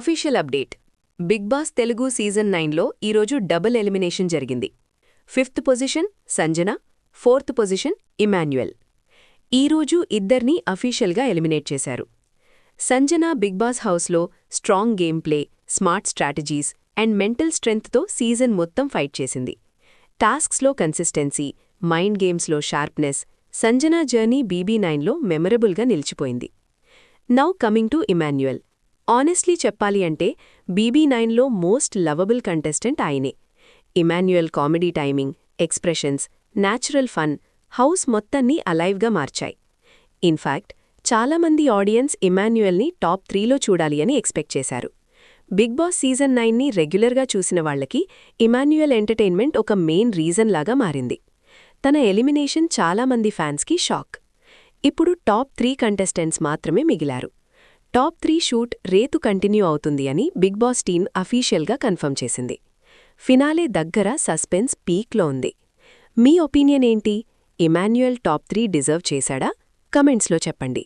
Official update Bigg Boss Telugu season 9లో ఈరోజు double elimination జరిగింది. 5th position Sanjana, 4th position Emmanuel. ఈరోజు ఇద్దర్నీ అఫీషియల్గా ఎలిమినేట్ చేశారు. సంజన బిగ్ బాస్ హౌస్లో strong game play, smart strategies and mental స్ట్రెంగ్త్తో సీజన్ మొత్తం ఫైట్ చేసింది. టాస్క్స్లో కన్సిస్టెన్సీ, మైండ్ గేమ్స్లో షార్ప్నెస్, సంజన జర్నీ BB9లో మెమరబుల్గా నిలిచిపోయింది. Now coming to Emmanuel. Honestly చెప్పాలి అంటే BB9లో మోస్ట్ లవబుల్ కంటెస్టెంట్ ఆయనే. Emmanuel comedy timing, expressions, natural fun house మొత్తాన్ని అలైవ్గా మార్చాయి. ఇన్ఫాక్ట్ చాలామంది ఆడియన్స్ ఇమాన్యుయల్ని టాప్ 3లో చూడాలి అని ఎక్స్పెక్ట్ చేశారు. బిగ్ బాస్ సీజన్ 9ని రెగ్యులర్గా చూసిన వాళ్లకి ఇమాన్యుయల్ ఎంటర్టైన్మెంట్ ఒక మెయిన్ రీజన్ లాగా మారింది. తన ఎలిమినేషన్ చాలామంది ఫ్యాన్స్కి షాక్. ఇప్పుడు టాప్ 3 కంటెస్టెంట్స్ మాత్రమే మిగిలారు. టాప్ 3 షూట్ రేపు కంటిన్యూ అవుతుంది అని బిగ్ బాస్ టీమ్ అఫీషియల్గా కన్ఫర్మ్ చేసింది. ఫినాలే దగ్గర సస్పెన్స్ పీక్లో ఉంది. మీ ఒపీనియన్ ఏంటి? ఇమాన్యుయల్ టాప్ 3 డిజర్వ్ చేశాడా? కమెంట్స్లో చెప్పండి.